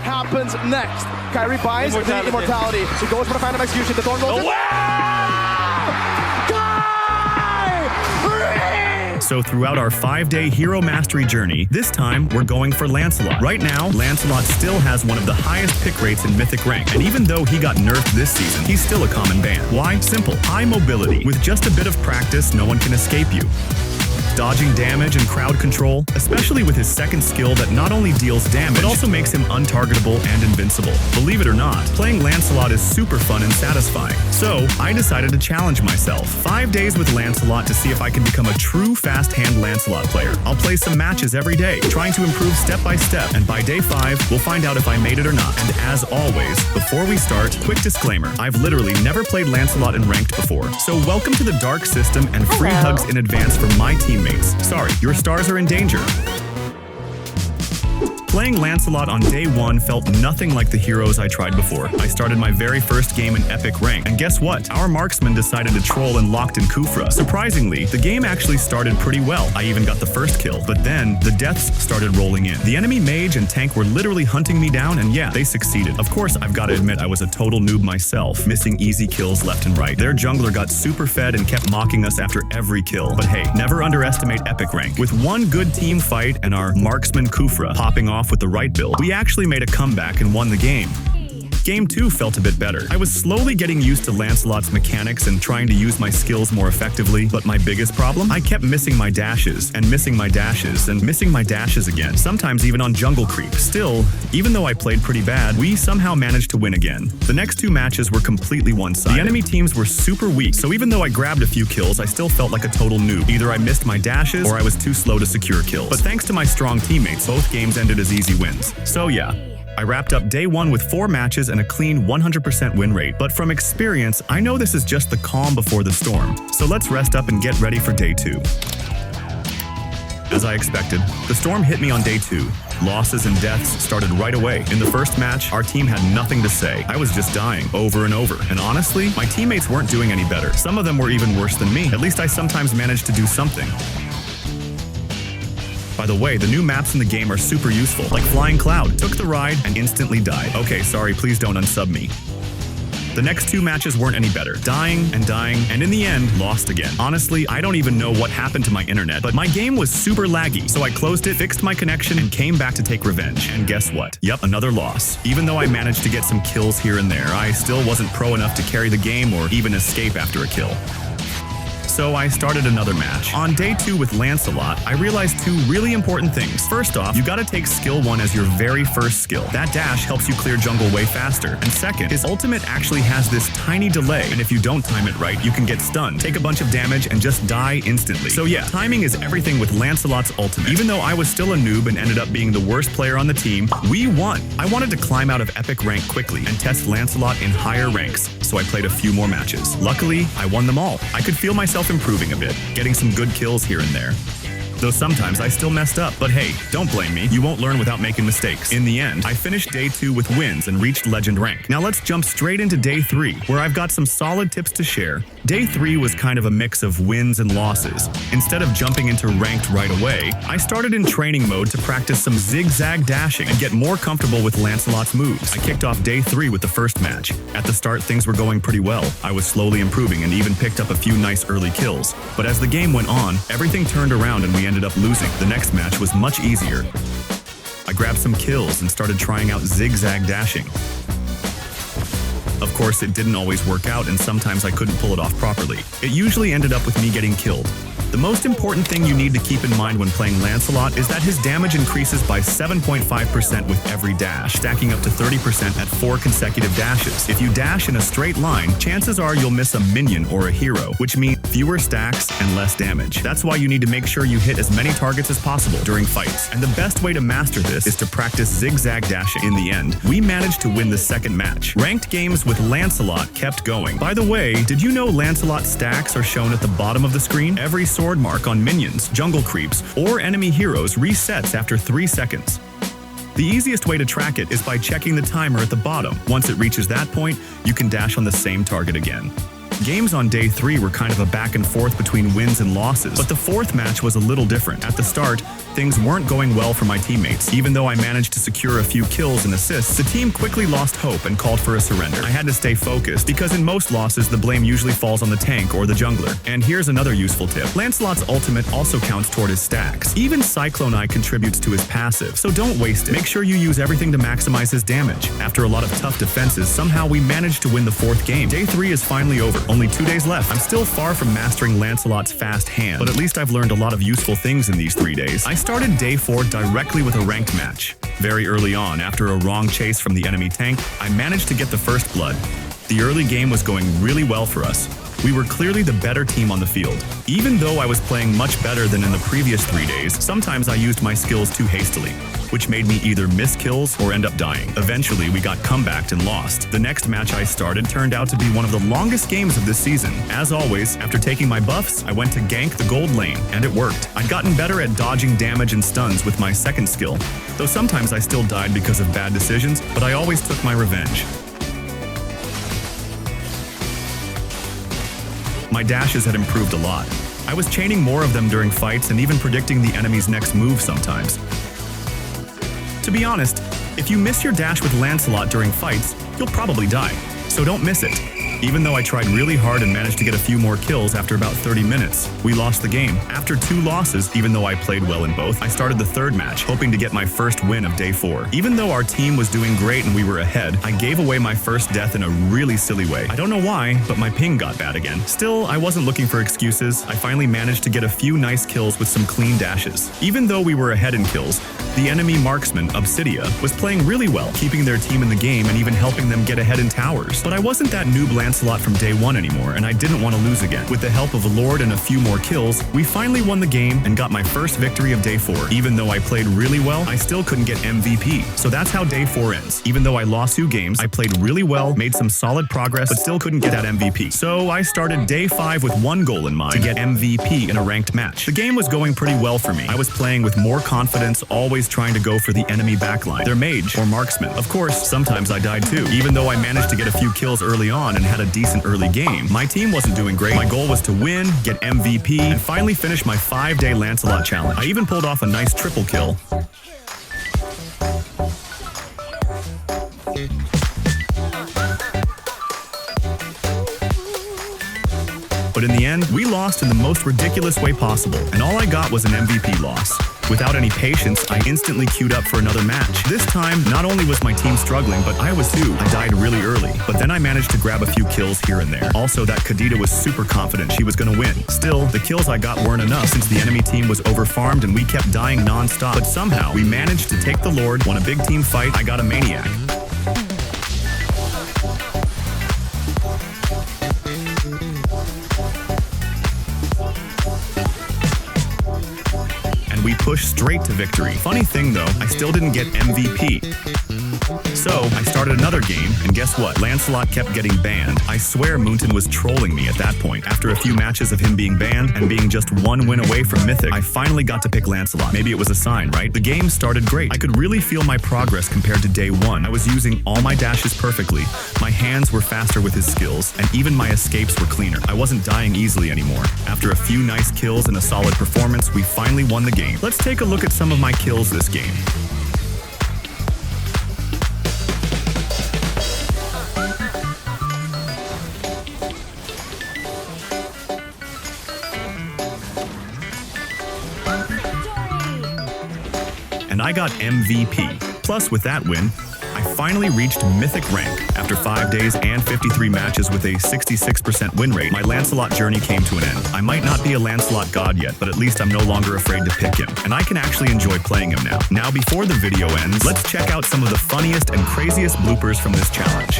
happens next? Kyrie buys the immortality. He goes for the Phantom Execution. The Thorn goes in. So throughout our 5-day hero mastery journey, this time we're going for Lancelot. Right now, Lancelot still has one of the highest pick rates in Mythic rank, and even though he got nerfed this season, he's still a common ban. Why? Simple. High mobility. With just a bit of practice, no one can escape you. Dodging damage and crowd control, especially with his second skill that not only deals damage, but also makes him untargetable and invincible. Believe it or not, playing Lancelot is super fun and satisfying. So, I decided to challenge myself. 5 days with Lancelot to see if I can become a true fast-hand Lancelot player. I'll play some matches every day, trying to improve step by step, and by day 5, we'll find out if I made it or not. And as always, before we start, quick disclaimer, I've literally never played Lancelot in ranked before. So welcome to the dark system and free hugs in advance from my teammates. Sorry, your stars are in danger. Playing Lancelot on day 1 felt nothing like the heroes I tried before. I started my very first game in epic rank, and guess what? Our marksman decided to troll and locked in Kufra. Surprisingly, the game actually started pretty well. I even got the first kill, but then the deaths started rolling in. The enemy mage and tank were literally hunting me down, and yeah, they succeeded. Of course, I've got to admit I was a total noob myself, missing easy kills left and right. Their jungler got super fed and kept mocking us after every kill. But hey, never underestimate epic rank. With one good team fight and our marksman Kufra popping off with the right build, we actually made a comeback and won the game. Game 2 felt a bit better. I was slowly getting used to Lancelot's mechanics and trying to use my skills more effectively, but my biggest problem? I kept missing my dashes, and missing my dashes, and missing my dashes again, sometimes even on jungle creep. Still, even though I played pretty bad, we somehow managed to win again. The next 2 matches were completely one-sided. The enemy teams were super weak, so even though I grabbed a few kills, I still felt like a total noob. Either I missed my dashes, or I was too slow to secure kills. But thanks to my strong teammates, both games ended as easy wins. So yeah, I wrapped up day 1 with 4 matches and a clean 100% win rate. But from experience, I know this is just the calm before the storm. So let's rest up and get ready for day 2. As I expected, the storm hit me on day 2. Losses and deaths started right away. In the first match, our team had nothing to say. I was just dying over and over. And honestly, my teammates weren't doing any better. Some of them were even worse than me. At least I sometimes managed to do something. By the way, the new maps in the game are super useful, like Flying Cloud. Took the ride and instantly died. Okay, sorry, please don't unsub me. The next 2 matches weren't any better. Dying, and in the end, lost again. Honestly, I don't even know what happened to my internet, but my game was super laggy, so I closed it, fixed my connection, and came back to take revenge. And guess what? Yep, another loss. Even though I managed to get some kills here and there, I still wasn't pro enough to carry the game or even escape after a kill. So I started another match. On day 2 with Lancelot, I realized 2 really important things. First off, you gotta take skill 1 as your very first skill. That dash helps you clear jungle way faster. And second, his ultimate actually has this tiny delay, and if you don't time it right, you can get stunned, take a bunch of damage, and just die instantly. So yeah, timing is everything with Lancelot's ultimate. Even though I was still a noob and ended up being the worst player on the team, we won. I wanted to climb out of epic rank quickly and test Lancelot in higher ranks, so I played a few more matches. Luckily, I won them all. I could feel myself improving a bit, getting some good kills here and there. Though sometimes I still messed up, but hey, don't blame me. You won't learn without making mistakes. In the end, I finished day 2 with wins and reached legend rank. Now let's jump straight into day 3, where I've got some solid tips to share. Day 3 was kind of a mix of wins and losses. Instead of jumping into ranked right away, I started in training mode to practice some zigzag dashing and get more comfortable with Lancelot's moves. I kicked off day 3 with the first match. At the start, things were going pretty well. I was slowly improving and even picked up a few nice early kills. But as the game went on, everything turned around and we ended up losing. The next match was much easier. I grabbed some kills and started trying out zigzag dashing. Of course, it didn't always work out and sometimes I couldn't pull it off properly. It usually ended up with me getting killed. The most important thing you need to keep in mind when playing Lancelot is that his damage increases by 7.5% with every dash, stacking up to 30% at 4 consecutive dashes. If you dash in a straight line, chances are you'll miss a minion or a hero, which means fewer stacks and less damage. That's why you need to make sure you hit as many targets as possible during fights. And the best way to master this is to practice zigzag dashing. In the end, we managed to win the second match. Ranked games with Lancelot kept going. By the way, did you know Lancelot's stacks are shown at the bottom of the screen? Every sword mark on minions, jungle creeps, or enemy heroes resets after 3 seconds. The easiest way to track it is by checking the timer at the bottom. Once it reaches that point, you can dash on the same target again. Games on day 3 were kind of a back and forth between wins and losses, but the fourth match was a little different. At the start, things weren't going well for my teammates. Even though I managed to secure a few kills and assists, the team quickly lost hope and called for a surrender. I had to stay focused because in most losses, the blame usually falls on the tank or the jungler. And here's another useful tip. Lancelot's ultimate also counts toward his stacks. Even Cyclone Eye contributes to his passive, so don't waste it. Make sure you use everything to maximize his damage. After a lot of tough defenses, somehow we managed to win the 4th game. Day 3 is finally over. Only 2 days left. I'm still far from mastering Lancelot's fast hand, but at least I've learned a lot of useful things in these 3 days. I started day 4 directly with a ranked match. Very early on, after a wrong chase from the enemy tank, I managed to get the first blood. The early game was going really well for us. We were clearly the better team on the field. Even though I was playing much better than in the previous 3 days, sometimes I used my skills too hastily, which made me either miss kills or end up dying. Eventually, we got comebacked and lost. The next match I started turned out to be one of the longest games of this season. As always, after taking my buffs, I went to gank the gold lane, and it worked. I'd gotten better at dodging damage and stuns with my second skill, though sometimes I still died because of bad decisions, but I always took my revenge. My dashes had improved a lot. I was chaining more of them during fights and even predicting the enemy's next move sometimes. To be honest, if you miss your dash with Lancelot during fights, you'll probably die, so don't miss it. Even though I tried really hard and managed to get a few more kills after about 30 minutes, we lost the game. After 2 losses, even though I played well in both, I started the 3rd match, hoping to get my first win of day 4. Even though our team was doing great and we were ahead, I gave away my first death in a really silly way. I don't know why, but my ping got bad again. Still, I wasn't looking for excuses. I finally managed to get a few nice kills with some clean dashes. Even though we were ahead in kills, the enemy marksman, Obsidia, was playing really well, keeping their team in the game and even helping them get ahead in towers. But I wasn't that noob Lancelot from day 1 anymore, and I didn't want to lose again. With the help of a Lord and a few more kills, we finally won the game and got my first victory of day 4. Even though I played really well, I still couldn't get MVP. So that's how day 4 ends. Even though I lost 2 games, I played really well, made some solid progress, but still couldn't get that MVP. So I started day 5 with one goal in mind: to get MVP in a ranked match. The game was going pretty well for me. I was playing with more confidence, always trying to go for the enemy backline, their mage or marksman. Of course, sometimes I died too. Even though I managed to get a few kills early on and had a decent early game, my team wasn't doing great. My goal was to win, get MVP, and finally finish my 5-day Lancelot challenge. I even pulled off a nice triple kill. But in the end, we lost in the most ridiculous way possible, and all I got was an MVP loss. Without any patience, I instantly queued up for another match. This time, not only was my team struggling, but I was too. I died really early, but then I managed to grab a few kills here and there. Also, that Kadita was super confident she was gonna win. Still, the kills I got weren't enough since the enemy team was overfarmed and we kept dying non-stop. But somehow, we managed to take the Lord, won a big team fight. I got a Maniac. We pushed straight to victory. Funny thing though, I still didn't get MVP. So, I started another game, and guess what? Lancelot kept getting banned. I swear Moonton was trolling me at that point. After a few matches of him being banned, and being just 1 win away from Mythic, I finally got to pick Lancelot. Maybe it was a sign, right? The game started great. I could really feel my progress compared to day 1. I was using all my dashes perfectly. My hands were faster with his skills, and even my escapes were cleaner. I wasn't dying easily anymore. After a few nice kills and a solid performance, we finally won the game. Let's take a look at some of my kills this game. And I got MVP. Plus, with that win, I finally reached Mythic rank. After 5 days and 53 matches with a 66% win rate, my Lancelot journey came to an end. I might not be a Lancelot god yet, but at least I'm no longer afraid to pick him, and I can actually enjoy playing him now. Now, before the video ends, let's check out some of the funniest and craziest bloopers from this challenge.